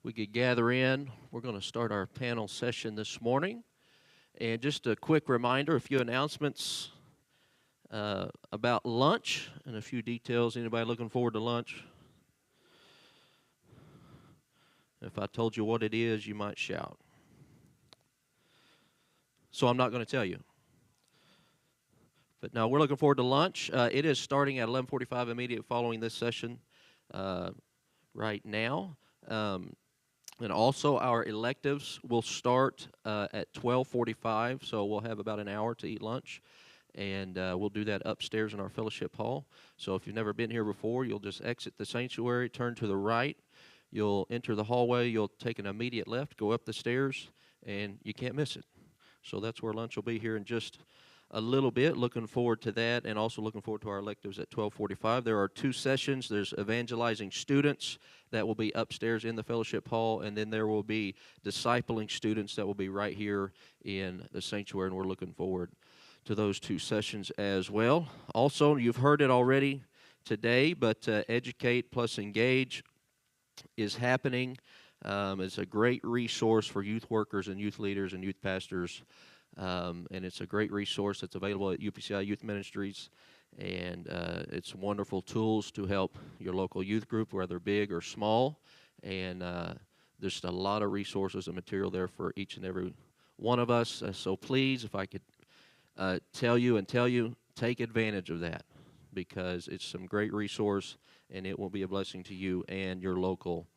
we could gather in. We're going to start our panel session this morning. And just a quick reminder, a few announcements about lunch and a few details. Anybody looking forward to lunch? If I told you what it is, you might shout. So I'm not going to tell you. But no, we're looking forward to lunch. It is starting at 11:45 immediately following this session right now. And also our electives will start at 12:45, so we'll have about an hour to eat lunch. And we'll do that upstairs in our fellowship hall. So if you've never been here before, you'll just exit the sanctuary, turn to the right. You'll enter the hallway. You'll take an immediate left, go up the stairs, and you can't miss it. So that's where lunch will be here in just a little bit. Looking forward to that, and also looking forward to our electives at 12:45. There are two sessions. There's evangelizing students that will be upstairs in the fellowship hall, and then there will be discipling students that will be right here in the sanctuary, and we're looking forward to those two sessions as well. Also, you've heard it already today, but Educate plus Engage is happening. It's a great resource for youth workers and youth leaders and youth pastors. And it's a great resource that's available at UPCI Youth Ministries, and it's wonderful tools to help your local youth group, whether big or small, and there's a lot of resources and material there for each and every one of us. So please, if I could tell you, take advantage of that, because it's some great resource, and it will be a blessing to you and your local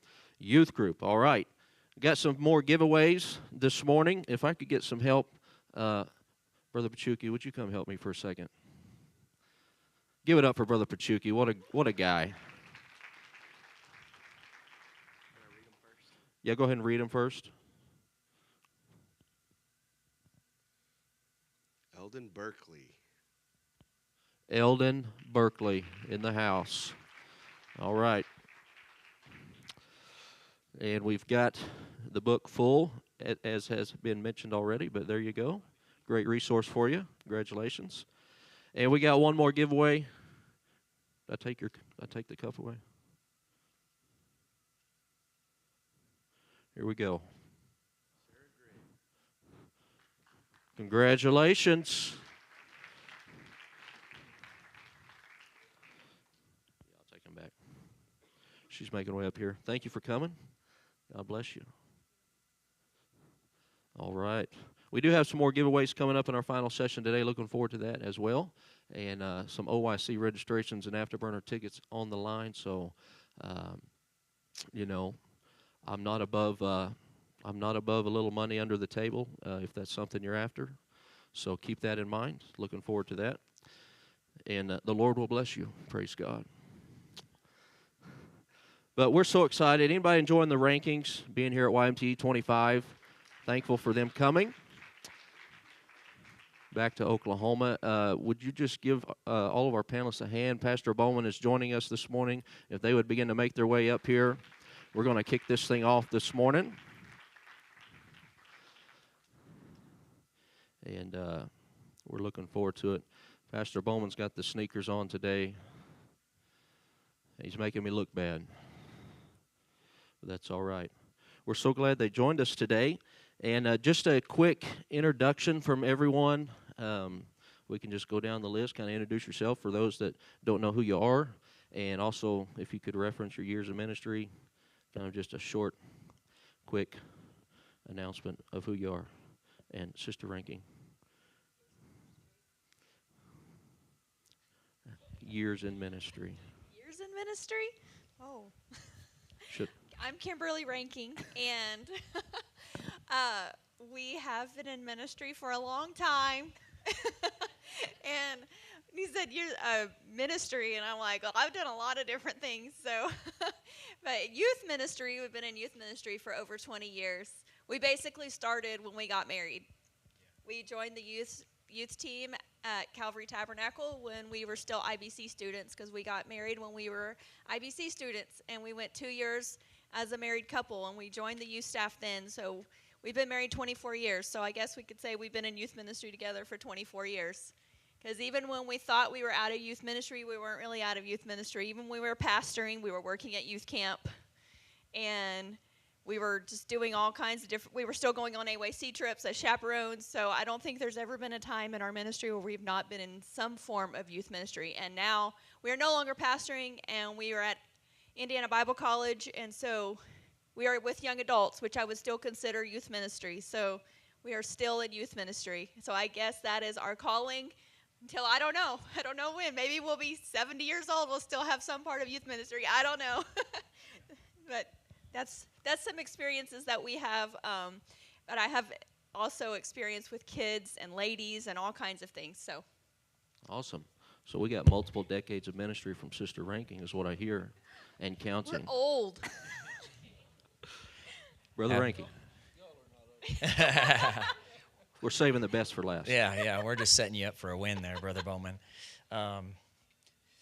youth group. All right, got some more giveaways this morning. If I could get some help. Brother Pachuki, would you come help me for a second? Give it up for Brother Pachuki. What a guy. Can I read them first? Yeah, go ahead and read them first. Eldon Berkeley. Eldon Berkeley in the house. All right. And we've got the book full, as has been mentioned already, but there you go. Great resource for you. Congratulations. And we got one more giveaway. Did I take the cup away? Here we go. Congratulations. Yeah, I'll take them back. She's making her way up here. Thank you for coming. God bless you. All right. We do have some more giveaways coming up in our final session today. Looking forward to that as well. And some OYC registrations and afterburner tickets on the line. So, I'm not above a little money under the table if that's something you're after. So keep that in mind. Looking forward to that. And the Lord will bless you. Praise God. But we're so excited. Anybody enjoying the rankings, being here at YMTE 25? Thankful for them coming back to Oklahoma. Would you just give all of our panelists a hand? Pastor Bowman is joining us this morning. If they would begin to make their way up here, we're going to kick this thing off this morning. And we're looking forward to it. Pastor Bowman's got the sneakers on today. He's making me look bad. But that's all right. We're so glad they joined us today. And just a quick introduction from everyone. We can just go down the list, kind of introduce yourself for those that don't know who you are. And also, if you could reference your years of ministry, kind of just a short, quick announcement of who you are. And Sister Ranking. Years in ministry. Years in ministry? Oh. Should. I'm Kimberly Ranking, and we have been in ministry for a long time. And he said, "You're ministry," and I'm like, "Well, I've done a lot of different things." So, but youth ministry, we've been in youth ministry for over 20 years. We basically started when we got married. We joined the youth team at Calvary Tabernacle when we were still IBC students, because we got married when we were IBC students, and we went 2 years as a married couple, and we joined the youth staff then. So we've been married 24 years, so I guess we could say we've been in youth ministry together for 24 years. Because even when we thought we were out of youth ministry, we weren't really out of youth ministry. Even when we were pastoring, we were working at youth camp. And we were just doing all kinds of different, we were still going on AYC trips as chaperones. So I don't think there's ever been a time in our ministry where we've not been in some form of youth ministry. And now we are no longer pastoring, and we are at Indiana Bible College. And so we are with young adults, which I would still consider youth ministry. So we are still in youth ministry. So I guess that is our calling until I don't know. I don't know when. Maybe we'll be 70 years old. We'll still have some part of youth ministry. I don't know. But that's some experiences that we have. But I have also experience with kids and ladies and all kinds of things. So Awesome. So we got multiple decades of ministry from Sister Ranking, is what I hear, and counting. we're old. Brother Ranking. We're saving the best for last. Yeah, we're just setting you up for a win there, Brother Bowman.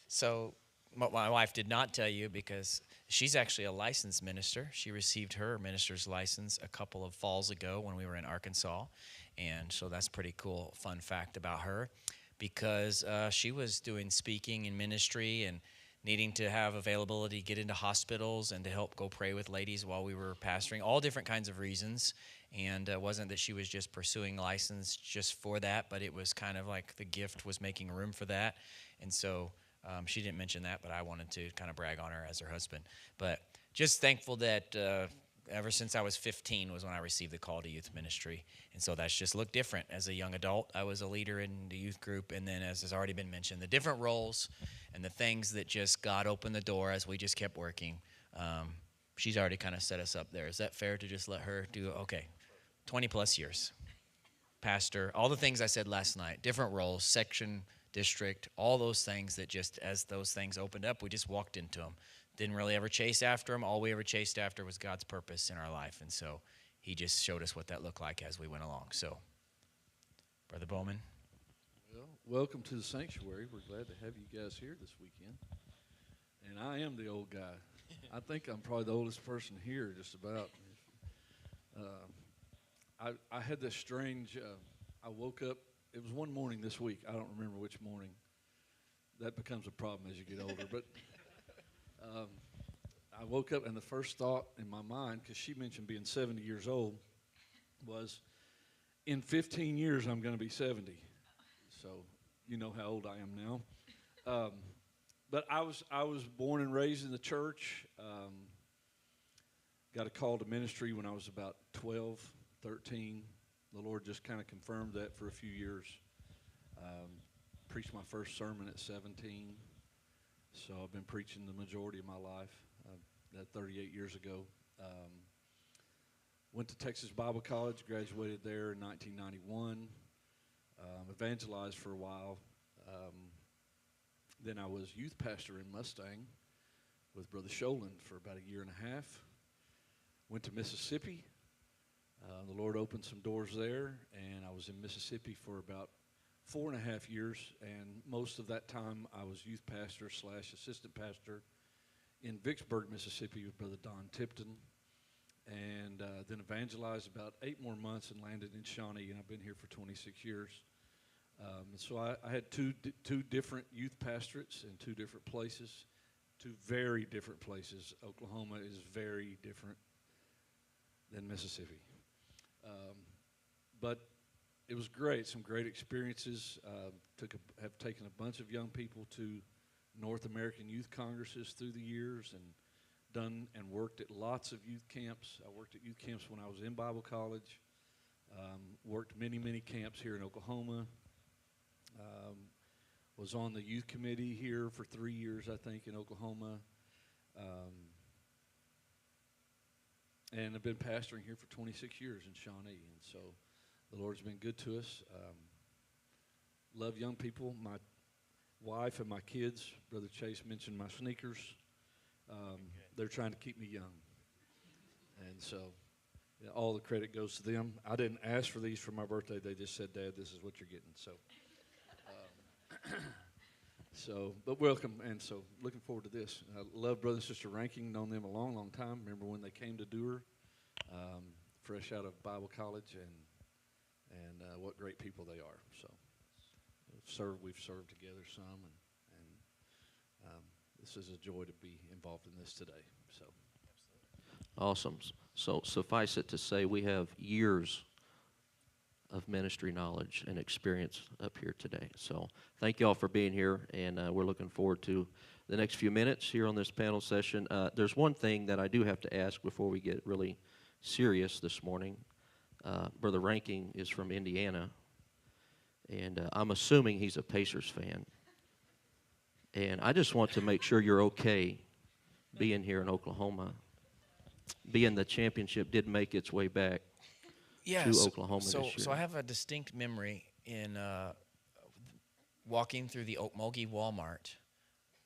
So what my wife did not tell you, because she's actually a licensed minister. She received her minister's license a couple of falls ago when we were in Arkansas, and so that's pretty cool fun fact about her, because she was doing speaking and ministry and needing to have availability to get into hospitals and to help go pray with ladies while we were pastoring, all different kinds of reasons. And it wasn't that she was just pursuing license just for that, but it was kind of like the gift was making room for that. And so she didn't mention that, but I wanted to kind of brag on her as her husband. But just thankful that ever since I was 15 was when I received the call to youth ministry. And so that's just looked different. As a young adult, I was a leader in the youth group. And then, as has already been mentioned, the different roles and the things that just God opened the door as we just kept working. She's already kind of set us up there. Is that fair to just let her do? Okay, 20 plus years. Pastor, all the things I said last night, different roles, section, district, all those things that just as those things opened up, we just walked into them. Didn't really ever chase after them. All we ever chased after was God's purpose in our life. And so he just showed us what that looked like as we went along. So, Brother Bowman. Well, welcome to the Sanctuary. We're glad to have you guys here this weekend. And I am the old guy. I think I'm probably the oldest person here, just about. I had this strange, I woke up, it was one morning this week. I don't remember which morning. That becomes a problem as you get older. But I woke up, and the first thought in my mind, because she mentioned being 70 years old, was in 15 years I'm going to be 70. So you know how old I am now. But I was born and raised in the church. Got a call to ministry when I was about 12, 13. The Lord just kind of confirmed that for a few years. Preached my first sermon at 17. So I've been preaching the majority of my life, that 38 years ago. Went to Texas Bible College, graduated there in 1991. Evangelized for a while. Then I was youth pastor in Mustang with Brother Shawnee for about a year and a half. Went to Mississippi. The Lord opened some doors there, and I was in Mississippi for about 4.5 years, and most of that time I was youth pastor / assistant pastor in Vicksburg, Mississippi with Brother Don Tipton, and then evangelized about 8 more months and landed in Shawnee, and I've been here for 26 years. And so I had two different youth pastorates in 2 different places, 2 very different places. Oklahoma is very different than Mississippi. But it was great, some great experiences. Have taken a bunch of young people to North American youth congresses through the years and done and worked at lots of youth camps. I worked at youth camps when I was in Bible college. Worked many camps here in Oklahoma. Was on the youth committee here for 3 years, I think, in Oklahoma. And I've been pastoring here for 26 years in Shawnee. And so the Lord's been good to us. Love young people. My wife and my kids, Brother Chase mentioned my sneakers. They're trying to keep me young. And so all the credit goes to them. I didn't ask for these for my birthday. They just said, Dad, this is what you're getting. So, but welcome, and so looking forward to this. I love Brother and Sister Ranking, known them a long time. Remember when they came to Dewar, fresh out of Bible college, and what great people they are. So, we've served together some, and this is a joy to be involved in this today. So, Awesome. So suffice it to say, we have years of ministry knowledge and experience up here today. So thank you all for being here, and we're looking forward to the next few minutes here on this panel session. There's one thing that I do have to ask before we get really serious this morning. Brother Ranking is from Indiana, and I'm assuming he's a Pacers fan. And I just want to make sure you're okay being here in Oklahoma, being the championship did make its way back to Oklahoma this year. So I have a distinct memory in walking through the Okmulgee Walmart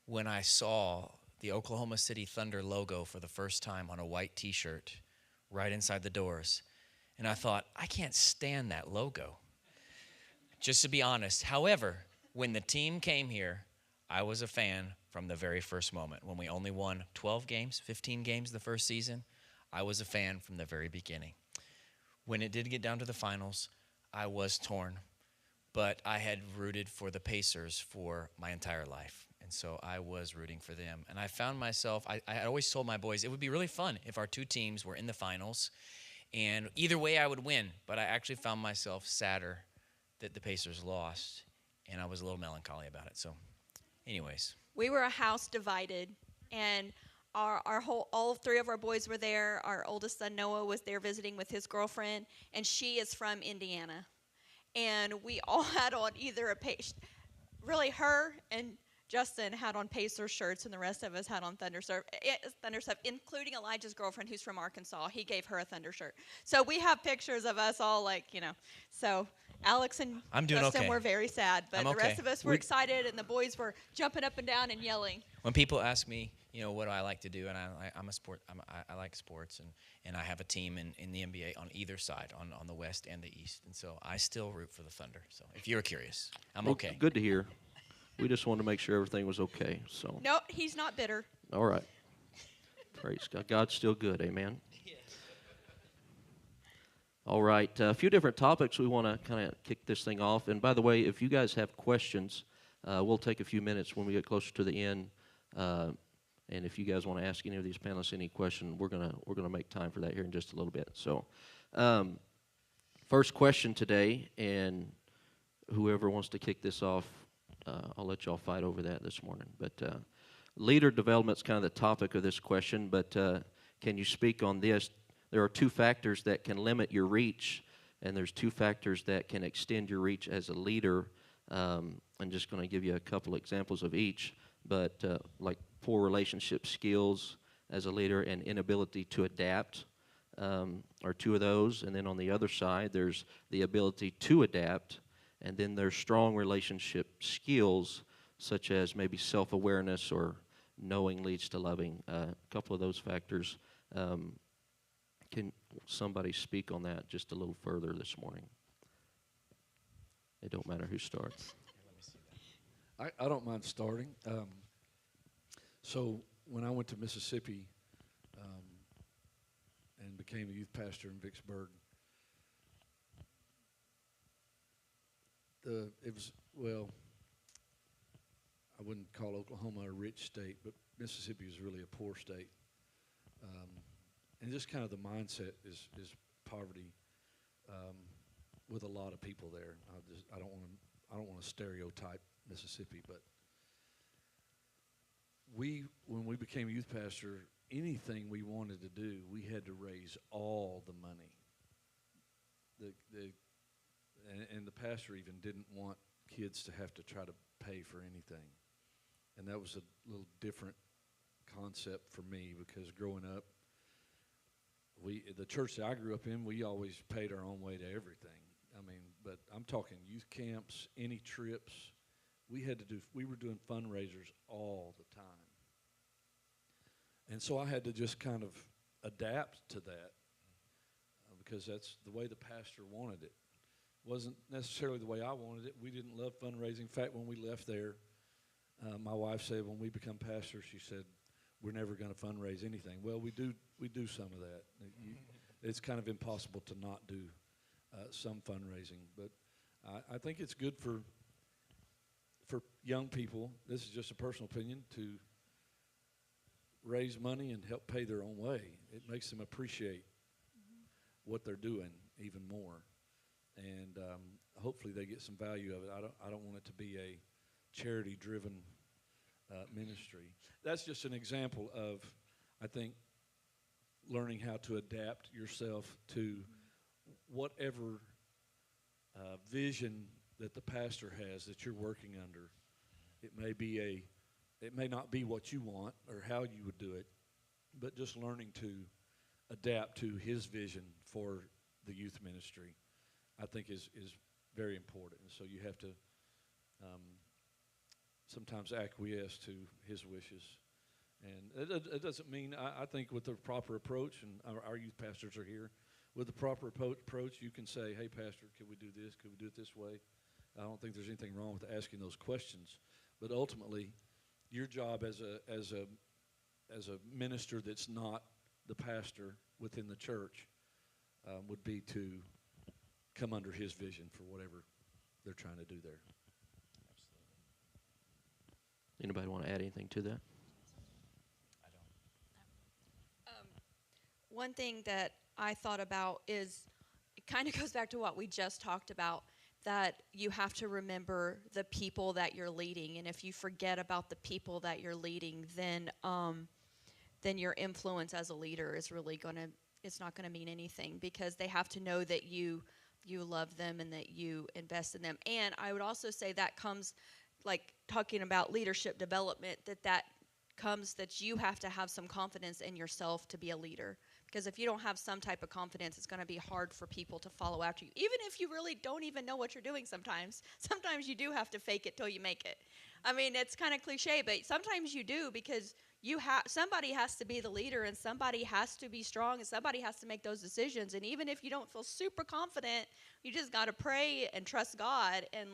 when I saw the Oklahoma City Thunder logo for the first time on a white T-shirt right inside the doors. And I thought, I can't stand that logo, just to be honest. However, when the team came here, I was a fan from the very first moment. When we only won 12 games, 15 games the first season, I was a fan from the very beginning. When it did get down to the finals, I was torn, but I had rooted for the Pacers for my entire life, and so I was rooting for them. And I found myself, I always told my boys, it would be really fun if our two teams were in the finals, and either way I would win, but I actually found myself sadder that the Pacers lost, and I was a little melancholy about it. So anyways. We were a house divided, and all three of our boys were there. Our oldest son, Noah, was there visiting with his girlfriend, and she is from Indiana. And we all had on either really her and Justin had on Pacers shirts, and the rest of us had on Thunder stuff, including Elijah's girlfriend, who's from Arkansas. He gave her a Thunder shirt. So we have pictures of us all, so Alex and Justin were very sad, but the rest of us were excited, and the boys were jumping up and down and yelling. When people ask me, what do I like to do, and I like sports, and I have a team in the NBA on either side, on the West and the East, and so I still root for the Thunder. So if you're curious, I'm okay. Good to hear. We just wanted to make sure everything was okay. So. No, he's not bitter. All right. Praise God. God's still good. Amen. All right. A few different topics we want to kind of kick this thing off. And by the way, if you guys have questions, we'll take a few minutes when we get closer to the end. And if you guys want to ask any of these panelists any question, we're gonna make time for that here in just a little bit. So, first question today, and whoever wants to kick this off, I'll let y'all fight over that this morning. But leader development is kind of the topic of this question, but can you speak on this? There are two factors that can limit your reach, and there's two factors that can extend your reach as a leader. I'm just going to give you a couple examples of each, but like poor relationship skills as a leader and inability to adapt are two of those. And then on the other side, there's the ability to adapt. And then there's strong relationship skills, such as maybe self-awareness or knowing leads to loving. A couple of those factors. Can somebody speak on that just a little further this morning? It don't matter who starts. I don't mind starting. So when I went to Mississippi and became a youth pastor in Vicksburg, I wouldn't call Oklahoma a rich state, but Mississippi is really a poor state. And just kind of the mindset is poverty with a lot of people there. I don't want to stereotype Mississippi, but when we became youth pastor, anything we wanted to do, we had to raise all the money. And the pastor even didn't want kids to have to try to pay for anything. And that was a little different concept for me, because growing up, the church that I grew up in, we always paid our own way to everything. But I'm talking youth camps, any trips. We were doing fundraisers all the time. And so I had to just kind of adapt to that because that's the way the pastor wanted it. Wasn't necessarily the way I wanted it. We didn't love fundraising. In fact, when we left there, my wife said when we become pastors, she said, we're never going to fundraise anything. Well, we do some of that. It's kind of impossible to not do some fundraising. But I think it's good for young people, this is just a personal opinion, to raise money and help pay their own way. It makes them appreciate what they're doing even more, and hopefully they get some value of it. I don't want it to be a charity-driven ministry. That's just an example of, I think, learning how to adapt yourself to whatever vision that the pastor has that you're working under. It may not be what you want or how you would do it, but just learning to adapt to his vision for the youth ministry, I think is very important. And so you have to sometimes acquiesce to his wishes. And it doesn't mean, I think with the proper approach, and our youth pastors are here, with the proper approach, you can say, hey, pastor, can we do this? Can we do it this way? I don't think there's anything wrong with asking those questions. But ultimately, your job as a minister that's not the pastor within the church would be to come under his vision for whatever they're trying to do there. Anybody want to add anything to that? One thing that I thought about is, it kind of goes back to what we just talked about, that you have to remember the people that you're leading. And if you forget about the people that you're leading, then your influence as a leader is really it's not gonna mean anything, because they have to know that you love them and that you invest in them. And I would also say that comes, like talking about leadership development, that comes that you have to have some confidence in yourself to be a leader. Because if you don't have some type of confidence, it's going to be hard for people to follow after you. Even if you really don't even know what you're doing sometimes. Sometimes you do have to fake it till you make it. I mean, it's kind of cliche, but sometimes you do, because somebody has to be the leader, and somebody has to be strong, and somebody has to make those decisions. And even if you don't feel super confident, you just got to pray and trust God and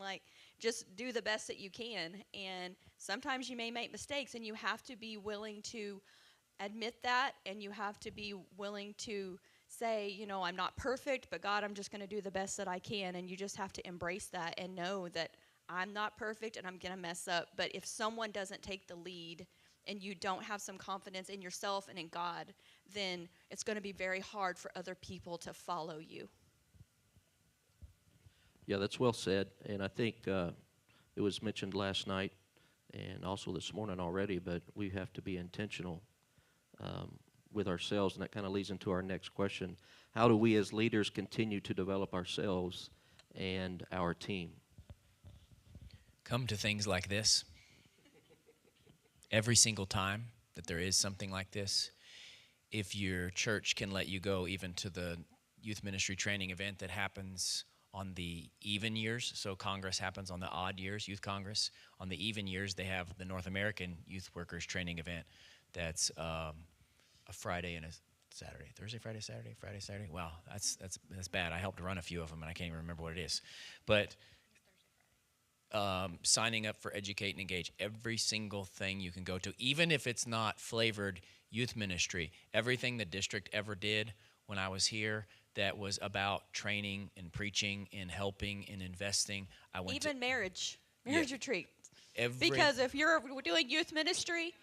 just do the best that you can. And sometimes you may make mistakes, and you have to be willing to admit that, and you have to be willing to say, I'm not perfect, but God, I'm just going to do the best that I can. And you just have to embrace that and know that I'm not perfect and I'm going to mess up. But if someone doesn't take the lead and you don't have some confidence in yourself and in God, then it's going to be very hard for other people to follow you. Yeah, that's well said. And I think it was mentioned last night and also this morning already, but we have to be intentional with ourselves, and that kind of leads into our next question. How do we as leaders continue to develop ourselves and our team? Come to things like this. Every single time that there is something like this, if your church can let you go even to the youth ministry training event that happens on the even years, so Congress happens on the odd years, Youth Congress. On the even years, they have the North American Youth Workers Training event. That's a Friday and a Saturday. Thursday, Friday, Saturday, Friday, Saturday. Wow, that's bad. I helped run a few of them, and I can't even remember what it is. But signing up for Educate and Engage, every single thing you can go to, even if it's not flavored youth ministry, everything the district ever did when I was here that was about training and preaching and helping and investing. I went even to marriage retreat. every. Because if you're doing youth ministry,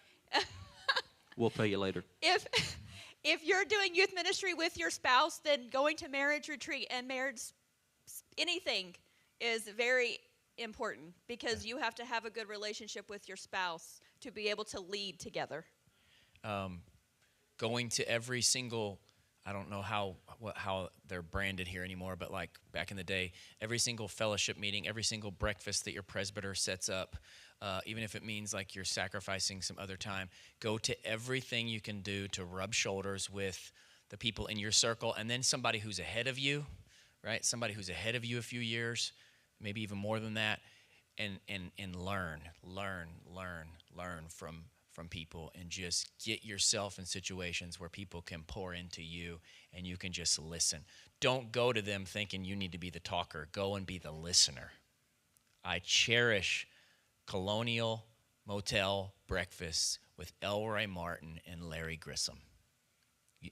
We'll pay you later. If you're doing youth ministry with your spouse, then going to marriage retreat and marriage anything is very important, because you have to have a good relationship with your spouse to be able to lead together. Going to every single, I don't know how they're branded here anymore, but like back in the day, every single fellowship meeting, every single breakfast that your presbyter sets up, even if it means like you're sacrificing some other time, go to everything you can do to rub shoulders with the people in your circle, and then somebody who's ahead of you, right? Somebody who's ahead of you a few years, maybe even more than that, and learn from people, and just get yourself in situations where people can pour into you and you can just listen. Don't go to them thinking you need to be the talker. Go and be the listener. I cherish Colonial Motel breakfasts with Elroy Martin and Larry Grissom.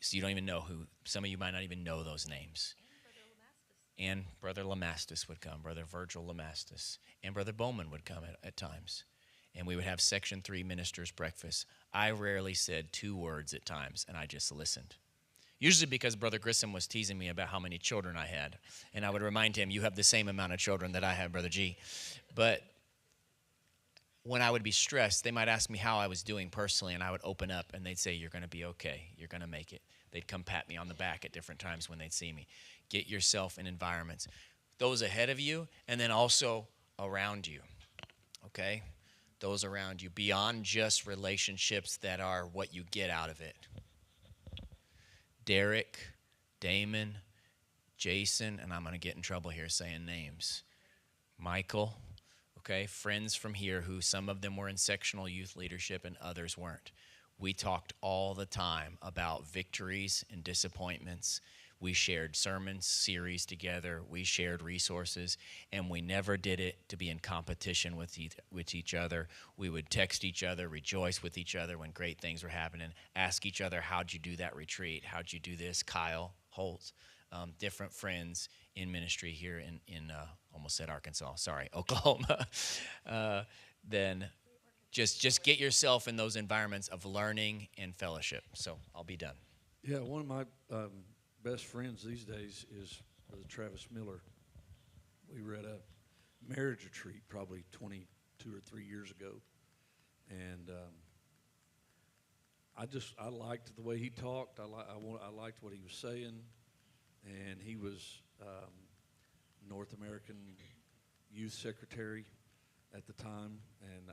So you don't even know who, some of you might not even know those names. And Brother Lamastus would come, Brother Virgil Lamastus, and Brother Bowman would come at times. And we would have Section 3 ministers' breakfast. I rarely said 2 words at times, and I just listened. Usually because Brother Grissom was teasing me about how many children I had. And I would remind him, you have the same amount of children that I have, Brother G. But when I would be stressed, they might ask me how I was doing personally, and I would open up, and they'd say, you're going to be okay. You're going to make it. They'd come pat me on the back at different times when they'd see me. Get yourself in environments, those ahead of you, and then also around you, okay? Those around you, beyond just relationships that are what you get out of it. Derek, Damon, Jason, and I'm going to get in trouble here saying names. Michael, okay, friends from here who some of them were in sectional youth leadership and others weren't. We talked all the time about victories and disappointments. We shared sermon series together. We shared resources, and we never did it to be in competition with each other. We would text each other, rejoice with each other when great things were happening, ask each other, how'd you do that retreat? How'd you do this? Kyle Holtz, different friends in ministry here in almost said Arkansas, sorry, Oklahoma. Then just get yourself in those environments of learning and fellowship. So I'll be done. Yeah, one of my best friends these days is Brother Travis Miller. We were at a marriage retreat probably 22 or 3 years ago, and I liked the way he talked. I liked what he was saying, and he was North American Youth Secretary at the time, and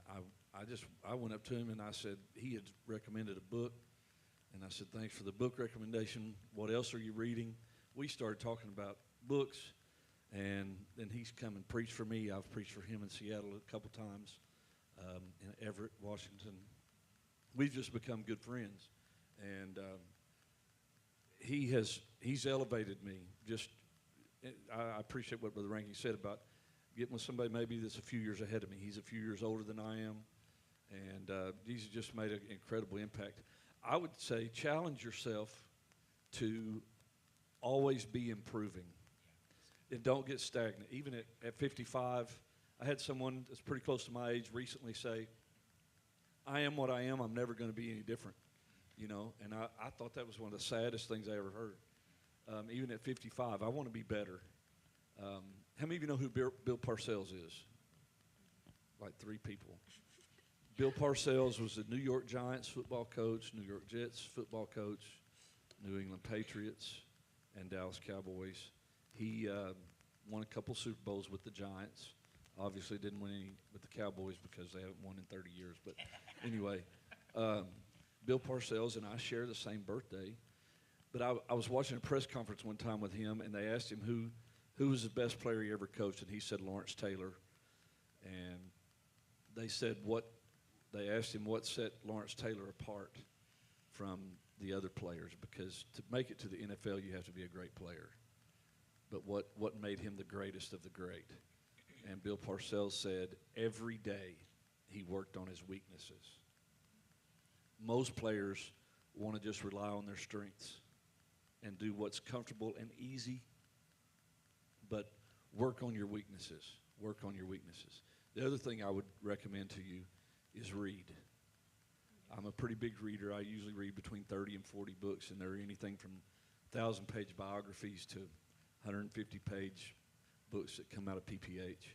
I went up to him and I said, he had recommended a book. And I said, thanks for the book recommendation. What else are you reading? We started talking about books, and then he's come and preached for me. I've preached for him in Seattle a couple times, in Everett, Washington. We've just become good friends, and he's elevated me. I appreciate what Brother Rankin said about getting with somebody maybe that's a few years ahead of me. He's a few years older than I am, and he's just made an incredible impact. I would say challenge yourself to always be improving. And don't get stagnant. Even at 55, I had someone that's pretty close to my age recently say, I am what I am. I'm never going to be any different. And I thought that was one of the saddest things I ever heard. Even at 55, I want to be better. How many of you know who Bill Parcells is? Like 3 people. Bill Parcells was the New York Giants football coach, New York Jets football coach, New England Patriots, and Dallas Cowboys. He won a couple Super Bowls with the Giants. Obviously didn't win any with the Cowboys because they haven't won in 30 years. But anyway, Bill Parcells and I share the same birthday. But I was watching a press conference one time with him, and they asked him who was the best player he ever coached, and he said Lawrence Taylor. And they said they asked him what set Lawrence Taylor apart from the other players, because to make it to the NFL, you have to be a great player. But what made him the greatest of the great? And Bill Parcells said every day he worked on his weaknesses. Most players want to just rely on their strengths and do what's comfortable and easy, but work on your weaknesses. Work on your weaknesses. The other thing I would recommend to you is read. I'm a pretty big reader. I usually read between 30 and 40 books, and they're anything from 1,000-page biographies to 150-page books that come out of PPH.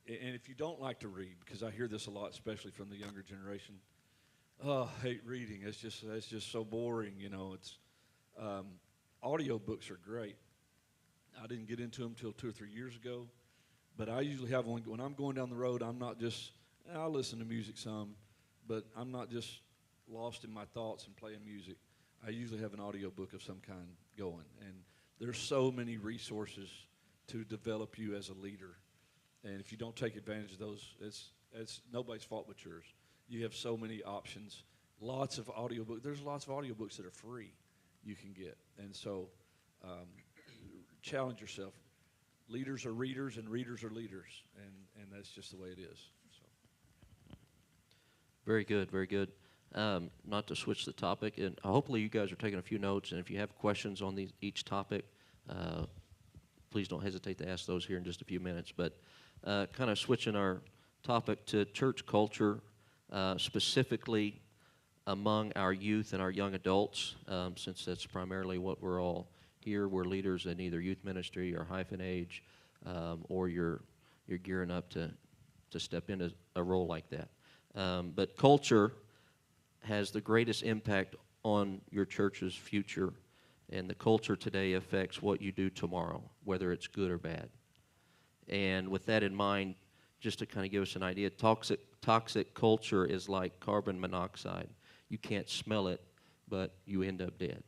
And if you don't like to read, because I hear this a lot, especially from the younger generation, I hate reading. It's just so boring. It's audio books are great. I didn't get into them until 2 or 3 years ago. But I usually have one. When I'm going down the road, I'm not just, I'll listen to music some, but I'm not just lost in my thoughts and playing music. I usually have an audio book of some kind going. And there's so many resources to develop you as a leader. And if you don't take advantage of those, it's nobody's fault but yours. You have so many options. Lots of audiobooks. There's lots of audiobooks that are free you can get. And so challenge yourself. Leaders are readers, and readers are leaders, and that's just the way it is. So. Very good, very good. Not to switch the topic, and hopefully you guys are taking a few notes, and if you have questions on each topic, please don't hesitate to ask those here in just a few minutes. But kind of switching our topic to church culture, specifically among our youth and our young adults, since that's primarily what we're all here. We're leaders in either youth ministry or hyphen age, or you're gearing up to step into a role like that. But culture has the greatest impact on your church's future, and the culture today affects what you do tomorrow, whether it's good or bad. And with that in mind, just to kind of give us an idea, toxic culture is like carbon monoxide. You can't smell it, but you end up dead.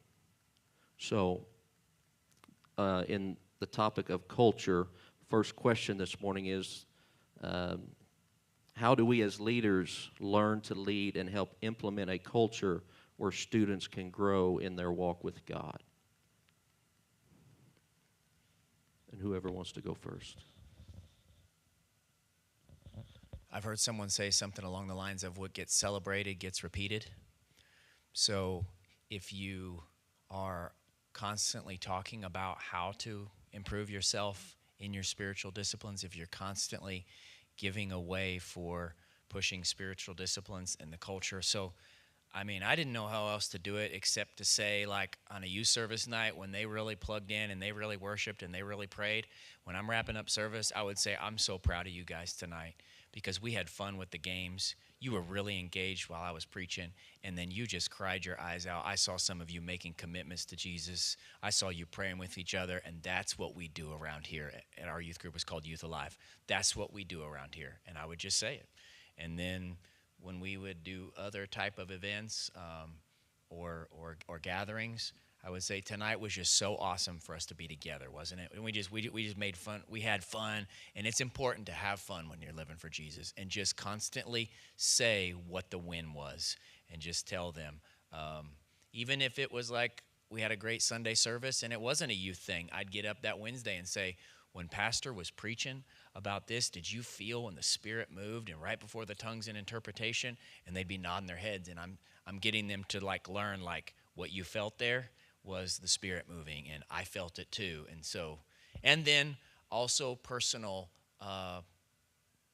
So, in the topic of culture, first question this morning is, how do we as leaders learn to lead and help implement a culture where students can grow in their walk with God? And whoever wants to go first. I've heard someone say something along the lines of what gets celebrated gets repeated. So if you are constantly talking about how to improve yourself in your spiritual disciplines, if you're constantly giving away for pushing spiritual disciplines in the culture. So, I mean, I didn't know how else to do it except to say, like, on a youth service night when they really plugged in and they really worshiped and they really prayed, when I'm wrapping up service, I would say, I'm so proud of you guys tonight because we had fun with the games. You were really engaged while I was preaching, and then you just cried your eyes out. I saw some of you making commitments to Jesus. I saw you praying with each other, and that's what we do around here at our youth group. It's called Youth Alive. That's what we do around here, and I would just say it. And then when we would do other type of events or gatherings, I would say tonight was just so awesome for us to be together, wasn't it? And we just made fun. We had fun, and it's important to have fun when you're living for Jesus, and just constantly say what the win was, and just tell them. Even if it was like we had a great Sunday service and it wasn't a youth thing, I'd get up that Wednesday and say, when Pastor was preaching about this, did you feel when the Spirit moved and right before the tongues and interpretation? And they'd be nodding their heads, and I'm getting them to like learn like what you felt there was the Spirit moving, and I felt it too. And then also personal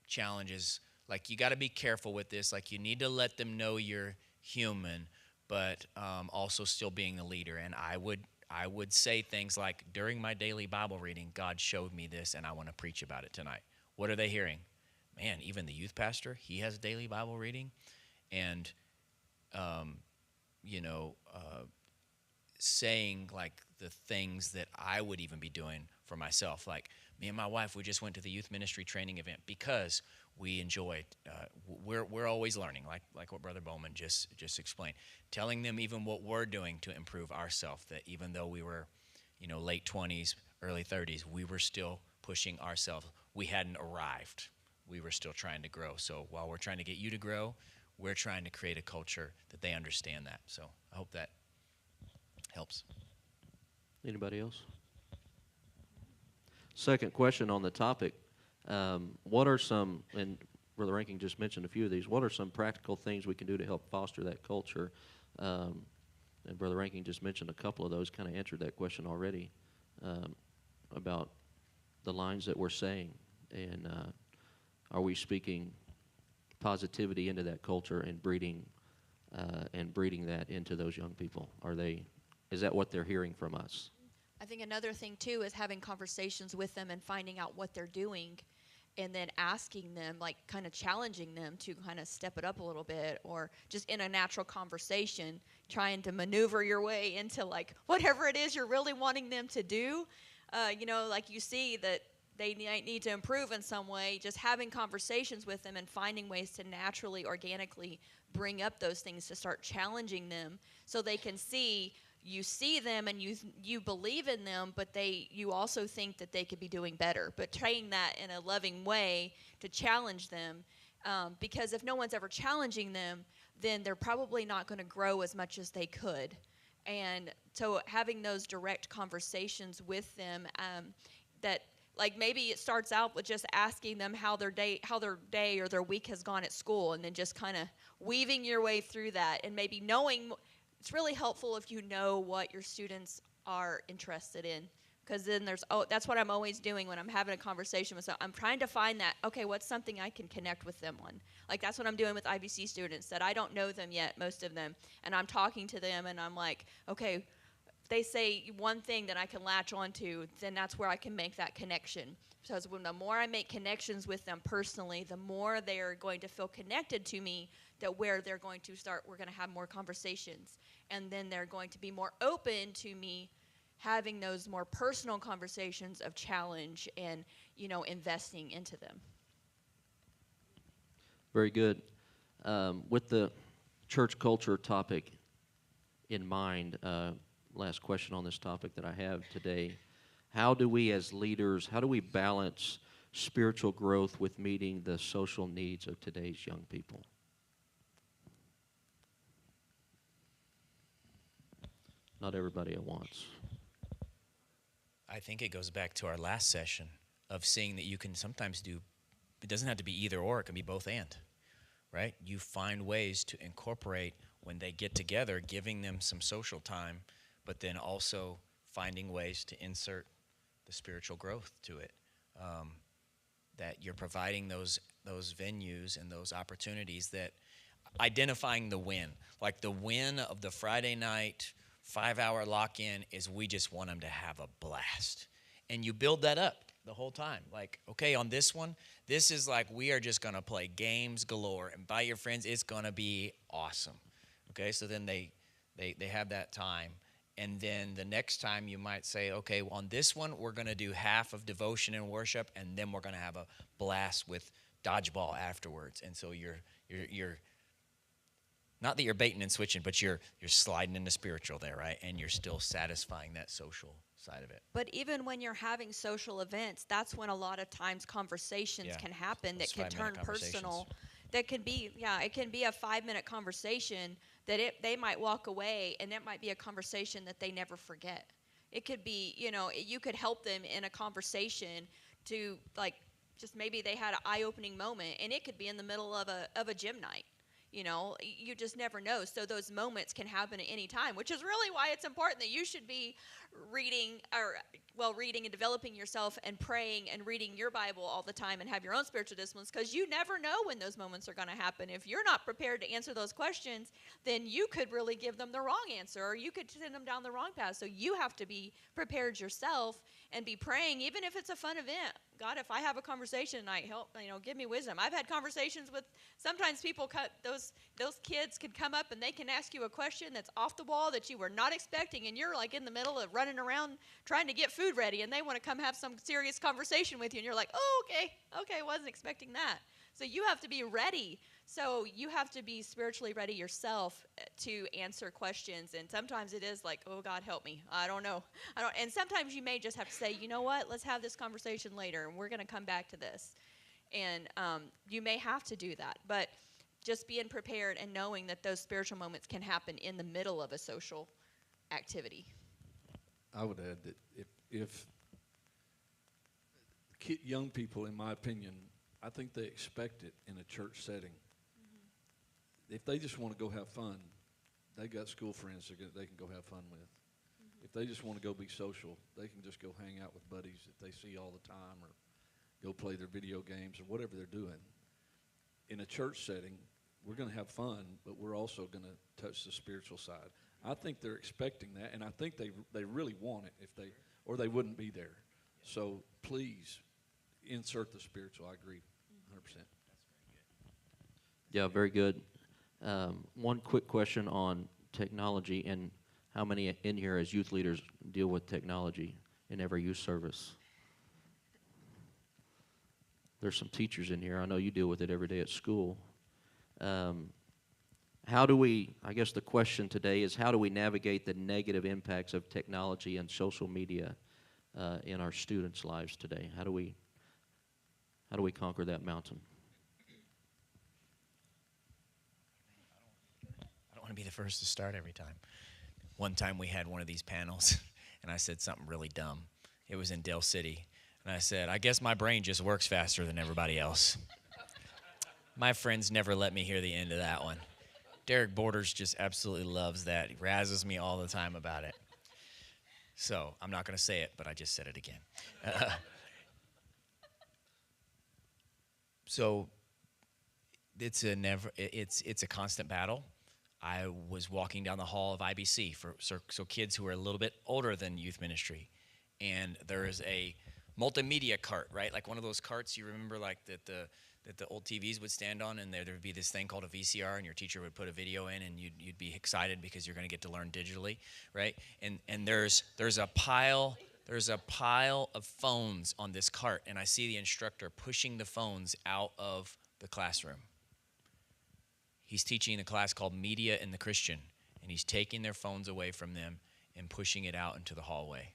challenges. Like, you got to be careful with this. Like, you need to let them know you're human, but also still being a leader. And I would say things like, during my daily Bible reading, God showed me this, and I want to preach about it tonight. What are they hearing? Man, even the youth pastor, he has daily Bible reading. And, saying like the things that I would even be doing for myself. Like, me and my wife, we just went to the youth ministry training event because we enjoyed, we're always learning, like what Brother Bowman just explained. Telling them even what we're doing to improve ourselves, that even though we were, late 20s, early 30s, we were still pushing ourselves. We hadn't arrived. We were still trying to grow. So while we're trying to get you to grow, we're trying to create a culture that they understand that. So I hope that helps. Anybody else? Second question on the topic. What are some, and Brother Rankin just mentioned a few of these, what are some practical things we can do to help foster that culture? And Brother Rankin just mentioned a couple of those, kind of answered that question already, about the lines that we're saying. And are we speaking positivity into that culture and breeding that into those young people? Is that what they're hearing from us? I think another thing, too, is having conversations with them and finding out what they're doing and then asking them, like kind of challenging them to kind of step it up a little bit, or just in a natural conversation, trying to maneuver your way into like whatever it is you're really wanting them to do. Like you see that they need to improve in some way, just having conversations with them and finding ways to naturally, organically bring up those things to start challenging them so they can see you see them and you believe in them, but you also think that they could be doing better. But trying that in a loving way to challenge them, because if no one's ever challenging them, then they're probably not going to grow as much as they could. And so having those direct conversations with them, that like maybe it starts out with just asking them how their day or their week has gone at school, and then just kind of weaving your way through that, and maybe knowing. It's really helpful if you know what your students are interested in Because then that's what I'm always doing when I'm having a conversation with someone. I'm trying to find that, okay, what's something I can connect with them on? Like, that's what I'm doing with IBC students, that I don't know them yet, most of them, and I'm talking to them, and I'm like, okay, they say one thing that I can latch onto, then that's where I can make that connection. Because when the more I make connections with them personally, the more they are going to feel connected to me, that where they're going to start, we're going to have more conversations. And then they're going to be more open to me having those more personal conversations of challenge and, investing into them. Very good. With the church culture topic in mind, last question on this topic that I have today, how do we as leaders, how do we balance spiritual growth with meeting the social needs of today's young people? Not everybody at once. I think it goes back to our last session of seeing that you can sometimes do, it doesn't have to be either or, it can be both and, right? You find ways to incorporate when they get together, giving them some social time, but then also finding ways to insert the spiritual growth to it. That you're providing those venues and those opportunities, that identifying the win. Like the win of the Friday night 5-hour lock-in is we just want them to have a blast. And you build that up the whole time. Like, okay, on this one, this is like we are just going to play games galore. And by your friends, it's going to be awesome. Okay, so then they have that time. And then the next time you might say, okay, well, on this one, we're going to do half of devotion and worship, and then we're going to have a blast with dodgeball afterwards. And so you're not that you're baiting and switching, but you're sliding into spiritual there, right? And you're still satisfying that social side of it. But even when you're having social events, that's when a lot of times conversations can happen that can turn personal. That can be, it can be a 5-minute conversation that they might walk away, and it might be a conversation that they never forget. It could be, you could help them in a conversation to, like, just maybe they had an eye-opening moment, and it could be in the middle of a gym night. You just never know. So those moments can happen at any time, which is really why it's important that you should be reading and developing yourself and praying and reading your Bible all the time and have your own spiritual disciplines, because you never know when those moments are going to happen. If you're not prepared to answer those questions, then you could really give them the wrong answer, or you could send them down the wrong path. So you have to be prepared yourself and be praying, even if it's a fun event. God, if I have a conversation tonight, help, give me wisdom. I've had conversations with, sometimes people those kids can come up and they can ask you a question that's off the wall that you were not expecting, and you're like in the middle of running around trying to get food ready, and they want to come have some serious conversation with you, and you're like, oh, okay, wasn't expecting that. So you have to be ready. So you have to be spiritually ready yourself to answer questions. And sometimes it is like, oh, God, help me. I don't know. And sometimes you may just have to say, you know what, let's have this conversation later, and we're going to come back to this. And you may have to do that. But just being prepared and knowing that those spiritual moments can happen in the middle of a social activity. I would add that if young people, in my opinion, I think they expect it in a church setting. Mm-hmm. If they just want to go have fun, they got school friends they can go have fun with. Mm-hmm. If they just want to go be social, they can just go hang out with buddies that they see all the time, or go play their video games or whatever they're doing. In a church setting, we're going to have fun, but we're also going to touch the spiritual side. I think they're expecting that, and I think they really want it, or they wouldn't be there. So please insert the spiritual. I agree 100%. Yeah, very good. One quick question on technology, and how many in here as youth leaders deal with technology in every youth service? There's some teachers in here. I know you deal with it every day at school. How do we, I guess the question today is, how do we navigate the negative impacts of technology and social media in our students' lives today? How do we conquer that mountain? I don't want to be the first to start every time. One time we had one of these panels, and I said something really dumb. It was in Dale City, and I said, I guess my brain just works faster than everybody else. My friends never let me hear the end of that one. Derek Borders just absolutely loves that. He razzes me all the time about it. So I'm not going to say it, but I just said it again. So it's a constant battle. I was walking down the hall of IBC so kids who are a little bit older than youth ministry, and there is a multimedia cart, right? Like one of those carts you remember, like that the old TVs would stand on, and there would be this thing called a VCR, and your teacher would put a video in, and you'd be excited because you're going to get to learn digitally, right? And there's a pile of phones on this cart, and I see the instructor pushing the phones out of the classroom. He's teaching a class called Media in the Christian, and he's taking their phones away from them and pushing it out into the hallway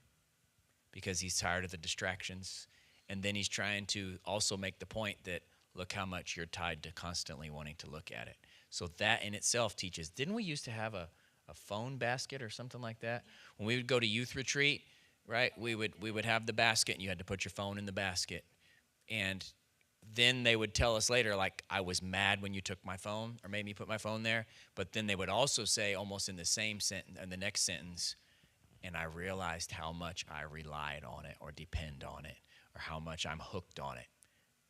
because he's tired of the distractions. And then he's trying to also make the point that look how much you're tied to constantly wanting to look at it. So that in itself teaches. Didn't we used to have a phone basket or something like that? When we would go to youth retreat, right, we would have the basket, and you had to put your phone in the basket. And then they would tell us later, like, I was mad when you took my phone or made me put my phone there. But then they would also say almost in the same sentence, in the next sentence, and I realized how much I relied on it or depend on it or how much I'm hooked on it.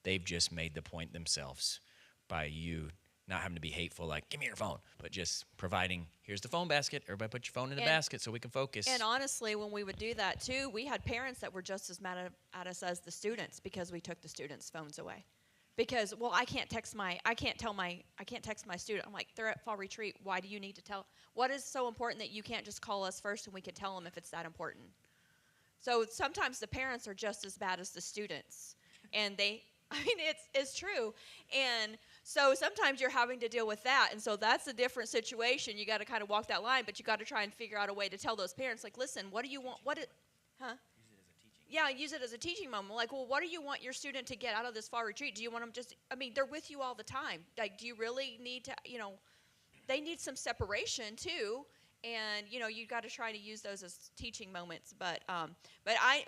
They've just made the point themselves by you not having to be hateful, like, give me your phone, but just providing, here's the phone basket. Everybody put your phone in the basket so we can focus. And honestly, when we would do that too, we had parents that were just as mad at us as the students because we took the students' phones away. Because, well, I can't text my student. I'm like, they're at fall retreat. Why do you need to tell? What is so important that you can't just call us first and we can tell them if it's that important? So sometimes the parents are just as bad as the students. And it's true. And so sometimes you're having to deal with that. And so that's a different situation. You got to kind of walk that line, but you got to try and figure out a way to tell those parents, like, listen, what do you want? Yeah, use it as a teaching moment. Like, well, what do you want your student to get out of this fall retreat? Do you want them they're with you all the time. Like, do you really need to, they need some separation too. And, you got to try to use those as teaching moments. But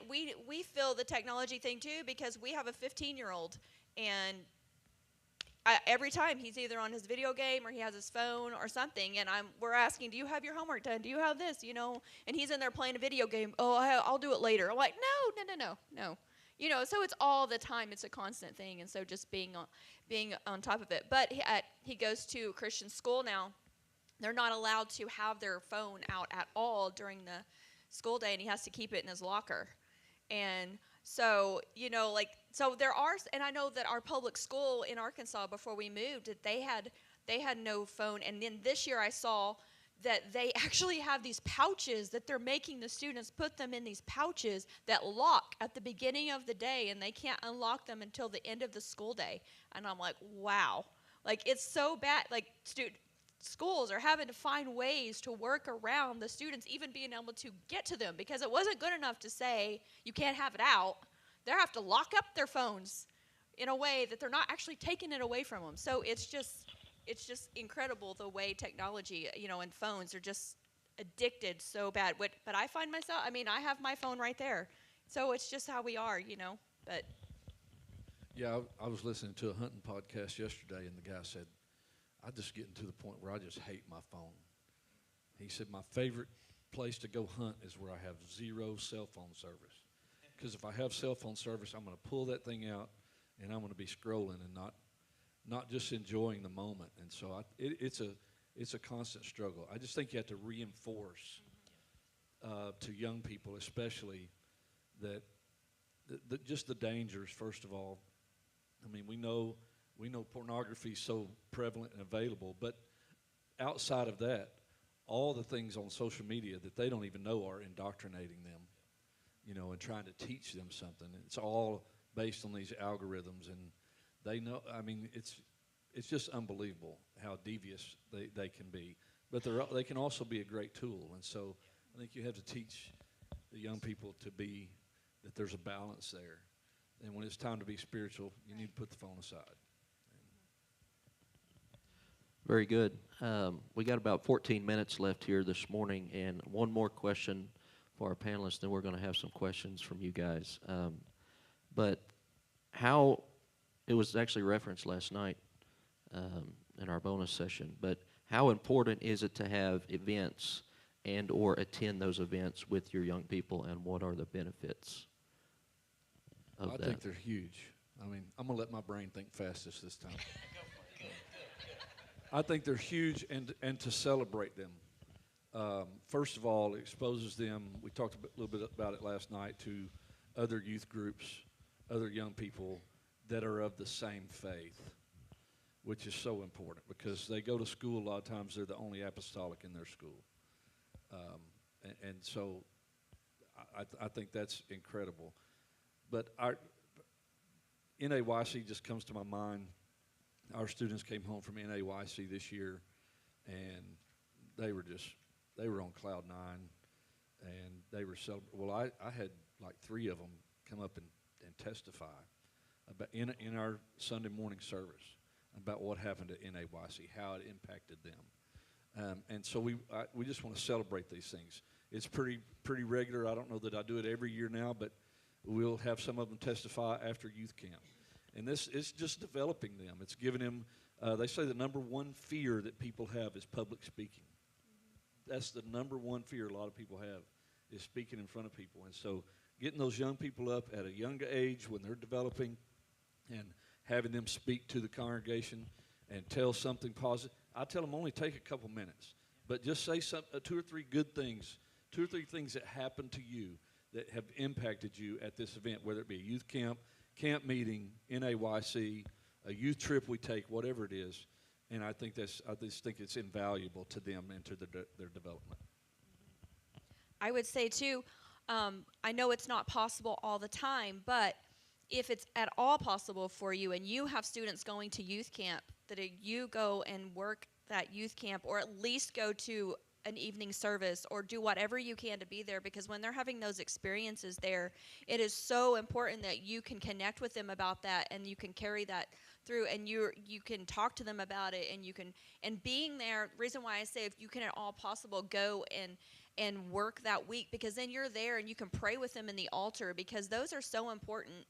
we feel the technology thing too because we have a 15-year-old, and every time he's either on his video game or he has his phone or something, and we're asking, do you have your homework done? Do you have this? And he's in there playing a video game. Oh, I'll do it later. I'm like, no. So it's all the time. It's a constant thing, and so just being on top of it. But he goes to a Christian school now. They're not allowed to have their phone out at all during the school day, and he has to keep it in his locker. And so, so there are, and I know that our public school in Arkansas before we moved, that they had no phone. And then this year I saw that they actually have these pouches that they're making the students put them in these pouches that lock at the beginning of the day, and they can't unlock them until the end of the school day. And I'm like, wow, like it's so bad. Like schools are having to find ways to work around the students even being able to get to them because it wasn't good enough to say you can't have it out. They have to lock up their phones in a way that they're not actually taking it away from them. So it's just incredible the way technology, and phones are just addicted so bad. But I find myself, I have my phone right there. So it's just how we are, but. Yeah, I was listening to a hunting podcast yesterday, and the guy said, I'm just getting to the point where I just hate my phone. He said, my favorite place to go hunt is where I have zero cell phone service. Because if I have cell phone service, I'm going to pull that thing out, and I'm going to be scrolling and not just enjoying the moment. And so it's a constant struggle. I just think you have to reinforce to young people especially that just the dangers, first of all. We know pornography is so prevalent and available, but outside of that, all the things on social media that they don't even know are indoctrinating them, and trying to teach them something. It's all based on these algorithms, and they know, it's just unbelievable how devious they can be. But they can also be a great tool, and so I think you have to teach the young people that there's a balance there. And when it's time to be spiritual, you need to put the phone aside. Very good. We got about 14 minutes left here this morning, and one more question for our panelists, then we're going to have some questions from you guys. But how, it was actually referenced last night in our bonus session, but how important is it to have events and or attend those events with your young people, and what are the benefits of I that? think they're huge. I mean, I'm going to let my brain think fastest this time. I think they're huge, and to celebrate them. First of all, it exposes them, we talked a little bit about it last night, to other youth groups, other young people that are of the same faith, which is so important because they go to school, a lot of times they're the only apostolic in their school. And so I think that's incredible. But our NAYC just comes to my mind. Our students came home from NAYC this year, and they were on cloud nine, and they were well, I had like 3 of them come up and testify about in our Sunday morning service about what happened at NAYC, how it impacted them. And so we just want to celebrate these things. It's pretty regular. I don't know that I do it every year now, but we'll have some of them testify after youth camp. And this is just developing them. It's giving them, they say the number one fear that people have is public speaking. That's the number one fear a lot of people have, is speaking in front of people. And so getting those young people up at a younger age when they're developing and having them speak to the congregation and tell something positive. I tell them only take a couple minutes, but just say 2 or 3 good things, 2 or 3 things that happened to you that have impacted you at this event, whether it be a youth camp, camp meeting, NAYC, a youth trip we take, whatever it is. And I just think it's invaluable to them and to their development. I would say, too, I know it's not possible all the time, but if it's at all possible for you and you have students going to youth camp, that you go and work that youth camp or at least go to an evening service or do whatever you can to be there, because when they're having those experiences there, it is so important that you can connect with them about that and you can carry that through and you can talk to them about it and being there. Reason why I say if you can at all possible go and work that week, because then you're there and you can pray with them in the altar, because those are so important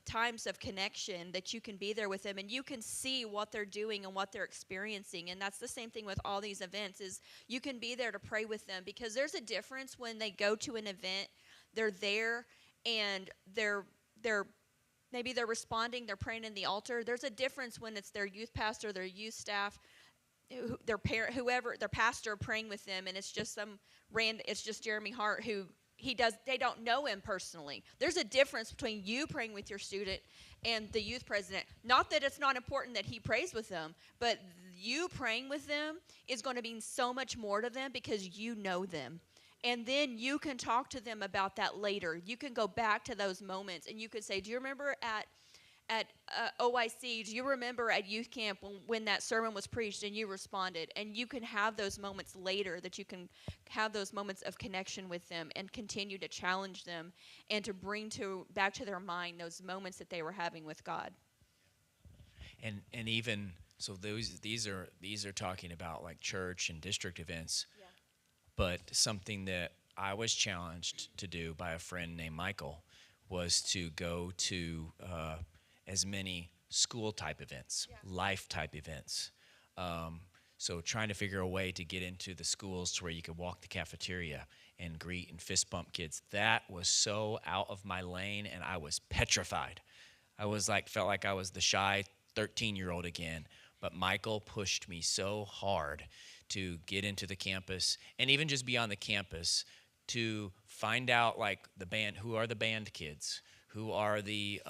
times of connection, that you can be there with them and you can see what they're doing and what they're experiencing. And that's the same thing with all these events, is you can be there to pray with them, because there's a difference when they go to an event, they're there and they're maybe they're responding, they're praying in the altar. There's a difference when it's their youth pastor, their youth staff, their parent, whoever, their pastor praying with them, and it's just it's just Jeremy Hart who they don't know him personally. There's a difference between you praying with your student and the youth president. Not that it's not important that he prays with them, but you praying with them is going to mean so much more to them because you know them. And then you can talk to them about that later. You can go back to those moments and you could say, do you remember at OIC, do you remember at youth camp when that sermon was preached and you responded? And you can have those moments later, that you can have those moments of connection with them and continue to challenge them and to bring back to their mind those moments that they were having with God. And even so, these are talking about like church and district events. Yeah. But something that I was challenged to do by a friend named Michael was to go to as many school-type events, yeah, life-type events. So trying to figure a way to get into the schools to where you could walk the cafeteria and greet and fist bump kids. That was so out of my lane, and I was petrified. I was felt like I was the shy 13-year-old again. But Michael pushed me so hard to get into the campus, and even just beyond the campus, to find out the band, who are the band kids, who are the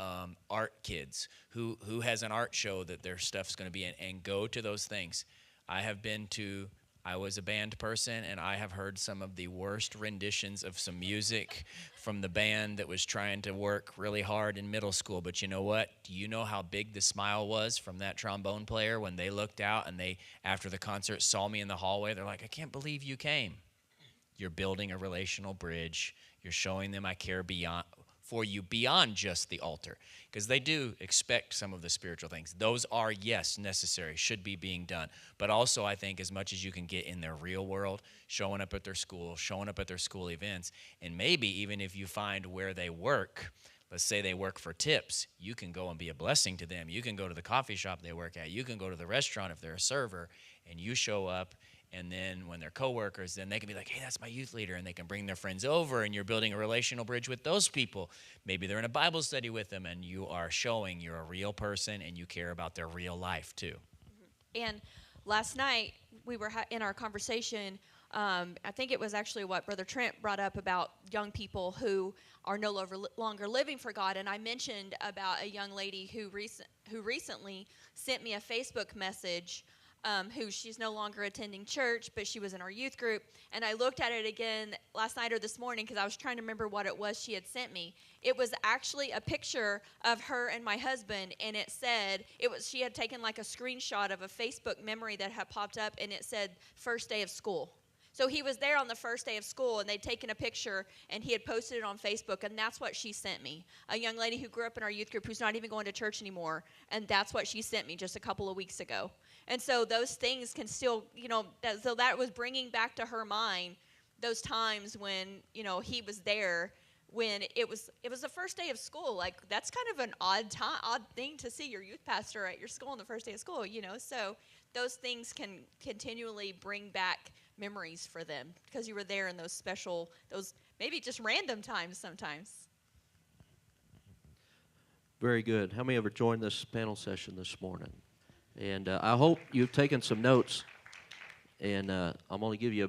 art kids, who has an art show that their stuff's going to be in, and go to those things. I was a band person, and I have heard some of the worst renditions of some music from the band that was trying to work really hard in middle school. But you know what? Do you know how big the smile was from that trombone player when they looked out and they, after the concert, saw me in the hallway? They're like, I can't believe you came. You're building a relational bridge. You're showing them I care for you beyond just the altar, because they do expect some of the spiritual things. Those are, yes, necessary, should be being done. But also, I think as much as you can get in their real world, showing up at their school, showing up at their school events, and maybe even if you find where they work, let's say they work for tips, you can go and be a blessing to them. You can go to the coffee shop they work at. You can go to the restaurant if they're a server, and you show up And then when they're coworkers, then they can be like, hey, that's my youth leader, and they can bring their friends over, and you're building a relational bridge with those people. Maybe they're in a Bible study with them, and you are showing you're a real person and you care about their real life too. And last night, we were in our conversation, I think it was actually what Brother Trent brought up about young people who are no longer living for God. And I mentioned about a young lady who recently sent me a Facebook message, who she's no longer attending church, but she was in our youth group. And I looked at it again last night or this morning because I was trying to remember what it was she had sent me. It was actually a picture of her and my husband, and it said, she had taken like a screenshot of a Facebook memory that had popped up, and it said, first day of school. So he was there on the first day of school, and they'd taken a picture, and he had posted it on Facebook, and that's what she sent me. A young lady who grew up in our youth group who's not even going to church anymore, and that's what she sent me just a couple of weeks ago. And so those things can still, so that was bringing back to her mind those times when, he was there when it was the first day of school. Like, that's kind of an odd thing to see your youth pastor at your school on the first day of school, So those things can continually bring back memories for them because you were there in those maybe just random times sometimes. Very good. How many ever joined this panel session this morning? And I hope you've taken some notes. And I'm only give you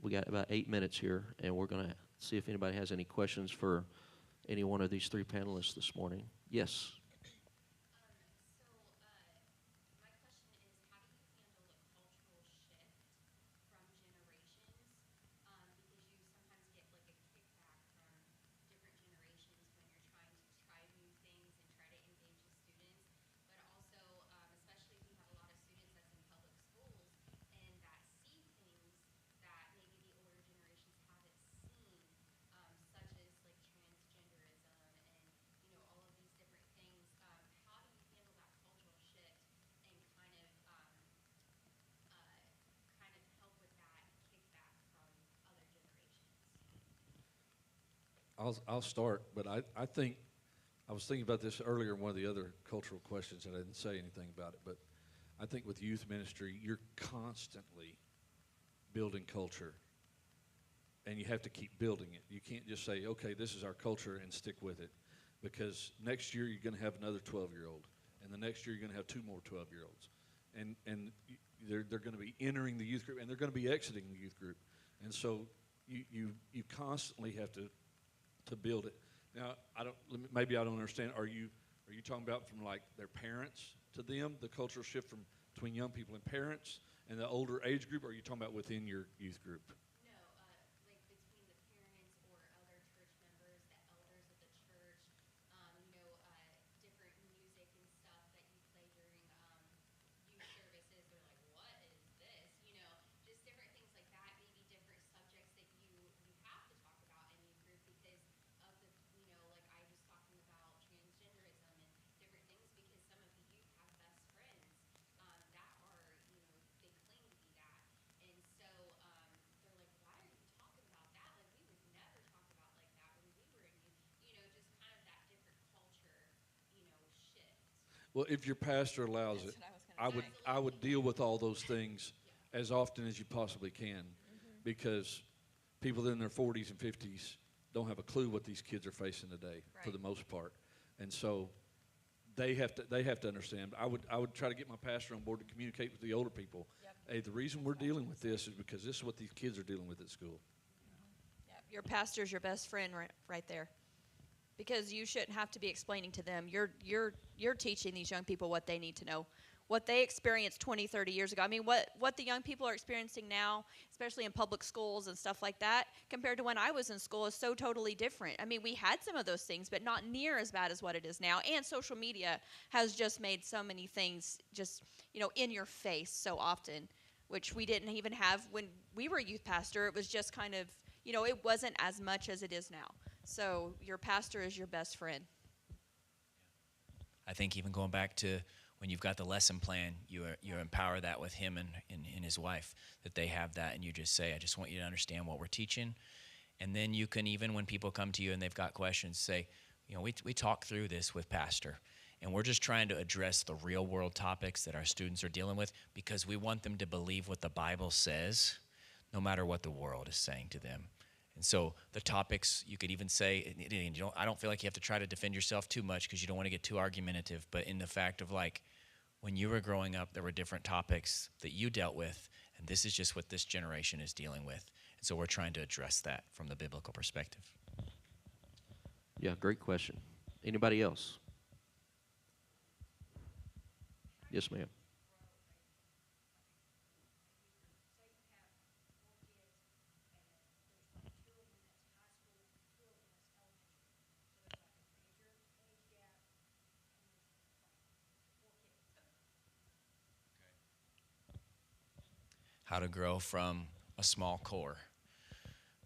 we got about 8 minutes here, and we're going to see if anybody has any questions for any one of these three panelists this morning. Yes. I'll start, but I think I was thinking about this earlier in one of the other cultural questions, and I didn't say anything about it, but I think with youth ministry, you're constantly building culture, and you have to keep building it. You can't just say, okay, this is our culture and stick with it, because next year you're going to have another 12-year-old, and the next year you're going to have 2 more 12-year-olds, and they're going to be entering the youth group, and they're going to be exiting the youth group, and so you constantly have to build it. Now, maybe I don't understand. Are you talking about from like their parents to them, the cultural shift between young people and parents and the older age group, or are you talking about within your youth group? No, like between the parents or other church members, the elders of the church, different music and stuff that you play during youth services. They're like, what is this? Just different things like that. Maybe different subjects that you have to talk about in youth group because of the, like I was talking about transgenderism and different things because some of the youth have best friends that are, they claim to be that. And so they're like, why are you talking about that? Like, we would never talk about like that when we were in youth. Just kind of that different culture, shift. Well, if your pastor allows it, I would deal with all those things as often as you possibly can, because people in their 40s and 50s don't have a clue what these kids are facing today, for the most part, and so they have to understand. I would try to get my pastor on board to communicate with the older people. Yep. Hey, the reason we're dealing with this is because this is what these kids are dealing with at school. Yep. Your pastor's your best friend right there. Because you shouldn't have to be explaining to them. You're teaching these young people what they need to know, what they experienced 20, 30 years ago. I mean, what the young people are experiencing now, especially in public schools and stuff like that, compared to when I was in school is so totally different. I mean, we had some of those things, but not near as bad as what it is now. And social media has just made so many things just, in your face so often, which we didn't even have when we were youth pastor. It was just kind of, it wasn't as much as it is now. So your pastor is your best friend. I think even going back to when you've got the lesson plan, you empower that with him and his wife, that they have that, and you just say, I just want you to understand what we're teaching. And then you can, even when people come to you and they've got questions, say, we talked through this with pastor, And we're just trying to address the real world topics that our students are dealing with because we want them to believe what the Bible says, no matter what the world is saying to them. And so the topics, you could even say, I don't feel like you have to try to defend yourself too much because you don't want to get too argumentative, but in the fact of like, when you were growing up, there were different topics that you dealt with, and this is just what this generation is dealing with. And so we're trying to address that from the biblical perspective. Yeah, great question. Anybody else? Yes, ma'am. How to grow from a small core.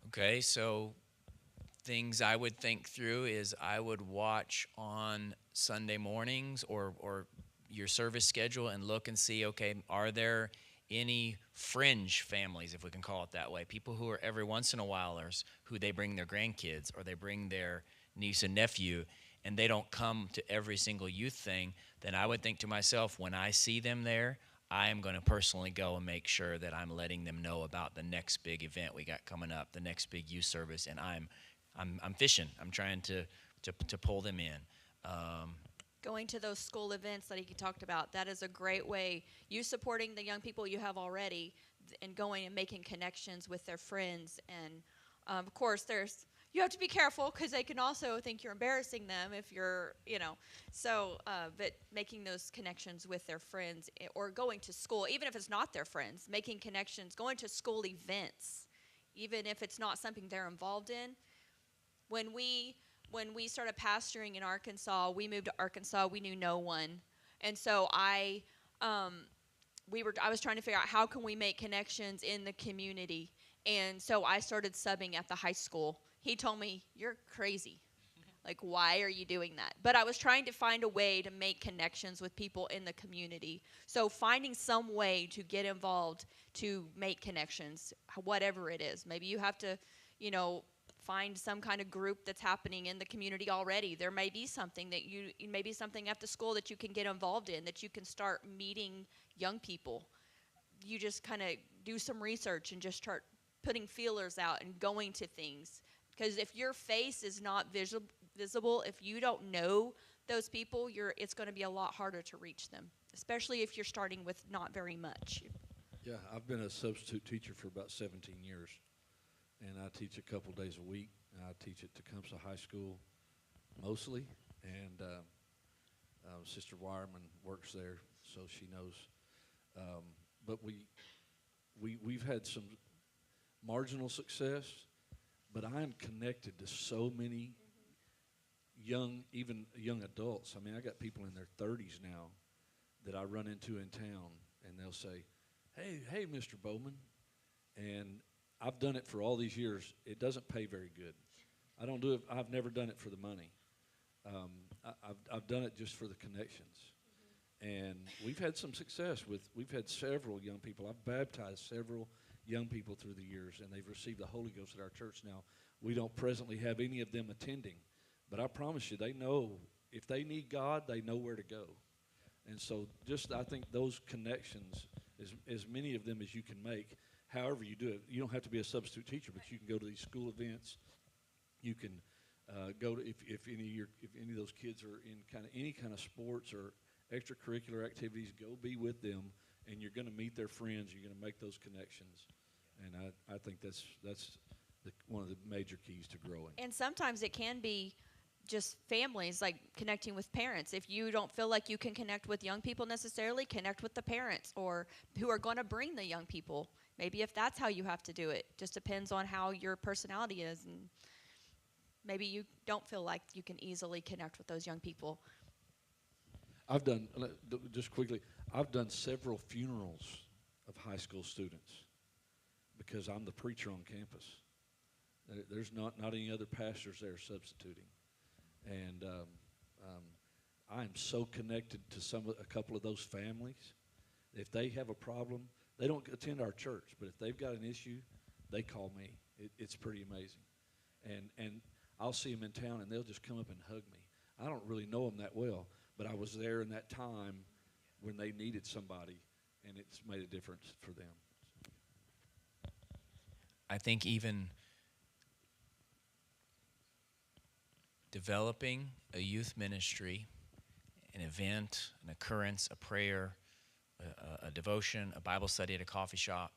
Okay, so things I would think through is I would watch on Sunday mornings or your service schedule and look and see, okay, are there any fringe families, if we can call it that way, people who are every once in a whileers, who they bring their grandkids or they bring their niece and nephew, and they don't come to every single youth thing, then I would think to myself, when I see them there, I am going to personally go and make sure that I'm letting them know about the next big event we got coming up, the next big youth service, and I'm fishing. I'm trying to pull them in. Going to those school events that he talked about, that is a great way. You supporting the young people you have already and going and making connections with their friends. And, of course, you have to be careful because they can also think you're embarrassing them if you're, So, but making those connections with their friends or going to school, even if it's not their friends, making connections, going to school events, even if it's not something they're involved in. When we started pastoring in Arkansas, we moved to Arkansas. We knew no one, and so I was trying to figure out how can we make connections in the community, and so I started subbing at the high school. He told me, "You're crazy. Like, why are you doing that?" But I was trying to find a way to make connections with people in the community. So finding some way to get involved to make connections, whatever it is. Maybe you have to, find some kind of group that's happening in the community already. There may be something maybe something at the school that you can get involved in, that you can start meeting young people. You just kind of do some research and just start putting feelers out and going to things. Because if your face is not visible, if you don't know those people, it's going to be a lot harder to reach them, especially if you're starting with not very much. Yeah, I've been a substitute teacher for about 17 years. And I teach a couple days a week. I teach at Tecumseh High School mostly, and Sister Wireman works there, so she knows. But we've had some marginal success, but I am connected to so many even young adults. I mean, I got people in their 30s now that I run into in town, and they'll say, "Hey, Mr. Bowman," and I've done it for all these years. It doesn't pay very good. I don't do it. I've never done it for the money. I've done it just for the connections. And we've had some success we've had several young people. I've baptized several young people through the years, and they've received the Holy Ghost at our church now. We don't presently have any of them attending, but I promise you, they know if they need God, they know where to go. And so I think those connections, as many of them as you can make, however you do it. You don't have to be a substitute teacher, but you can go to these school events. You can go to if any of those kids are in any kind of sports or extracurricular activities, go be with them, and you're going to meet their friends. You're going to make those connections, and I think that's one of the major keys to growing. And sometimes it can be just families, like connecting with parents. If you don't feel like you can connect with young people necessarily, connect with the parents or who are going to bring the young people. Maybe if that's how you have to do it. Just depends on how your personality is, and maybe you don't feel like you can easily connect with those young people. I've done several funerals of high school students because I'm the preacher on campus. There's not any other pastors there substituting. And I'm so connected to a couple of those families. If they have a problem, they don't attend our church, but if they've got an issue, they call me. It's pretty amazing. And I'll see them in town, and they'll just come up and hug me. I don't really know them that well, but I was there in that time when they needed somebody, and it's made a difference for them. I think even developing a youth ministry, an event, an occurrence, a prayer, a devotion, a Bible study at a coffee shop,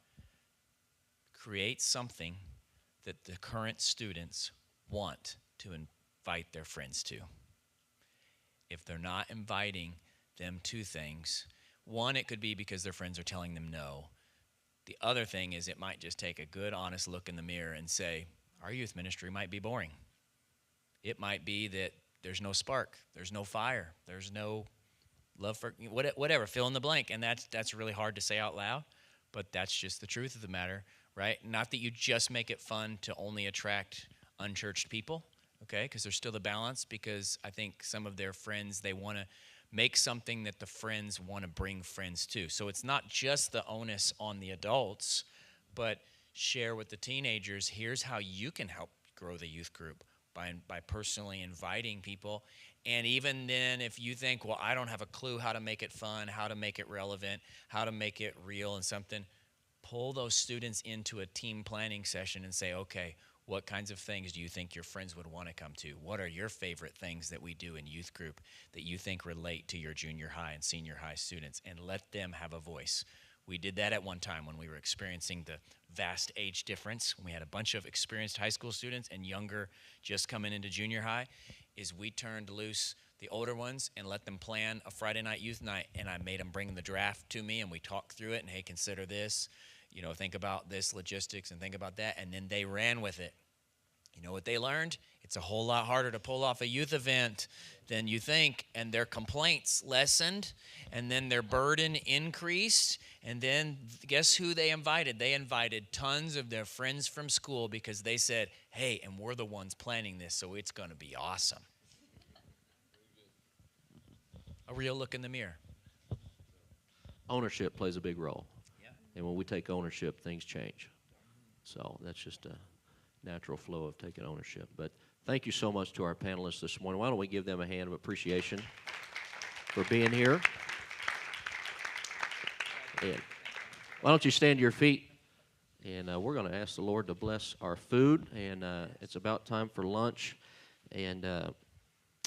create something that the current students want to invite their friends to. If they're not inviting them to things, one, it could be because their friends are telling them no. The other thing is it might just take a good, honest look in the mirror and say, our youth ministry might be boring. It might be that there's no spark, there's no fire, there's no love for whatever, fill in the blank. And that's really hard to say out loud, but that's just the truth of the matter, right? Not that you just make it fun to only attract unchurched people, okay? Because there's still the balance, because I think some of their friends, they want to make something that the friends want to bring friends to. So it's not just the onus on the adults, but share with the teenagers, here's how you can help grow the youth group by personally inviting people. And even then, if you think, well, I don't have a clue how to make it fun, how to make it relevant, how to make it real and something, pull those students into a team planning session and say, okay, what kinds of things do you think your friends would want to come to? What are your favorite things that we do in youth group that you think relate to your junior high and senior high students? And let them have a voice. We did that at one time when we were experiencing the vast age difference. We had a bunch of experienced high school students and younger just coming into junior high, is we turned loose the older ones and let them plan a Friday night youth night, and I made them bring the draft to me, and we talked through it, and hey, consider this, you know, think about this logistics and think about that, and then they ran with it. You know what they learned? It's a whole lot harder to pull off a youth event than you think, and their complaints lessened, and then their burden increased, and then guess who they invited? They invited tons of their friends from school because they said, hey, and we're the ones planning this, so it's going to be awesome. A real look in the mirror. Ownership plays a big role. Yeah. And when we take ownership, things change. So that's just a natural flow of taking ownership. But thank you so much to our panelists this morning. Why don't we give them a hand of appreciation for being here? And why don't you stand to your feet? And we're going to ask the Lord to bless our food. And it's about time for lunch. And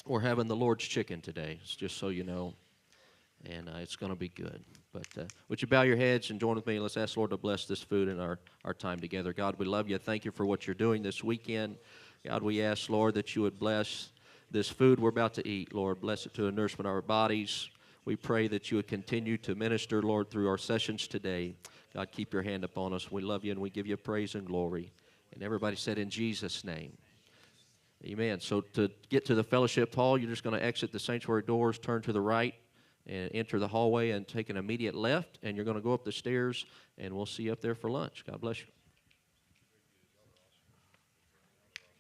we're having the Lord's chicken today, just so you know. And it's going to be good. But would you bow your heads and join with me? Let's ask the Lord to bless this food and our time together. God, we love you. Thank you for what you're doing this weekend. God, we ask, Lord, that you would bless this food we're about to eat. Lord, bless it to the nourishment of our bodies. We pray that you would continue to minister, Lord, through our sessions today. God, keep your hand upon us. We love you and we give you praise and glory. And everybody said in Jesus' name. Amen. So to get to the fellowship hall, you're just going to exit the sanctuary doors, turn to the right, and enter the hallway and take an immediate left, and you're going to go up the stairs, and we'll see you up there for lunch. God bless you.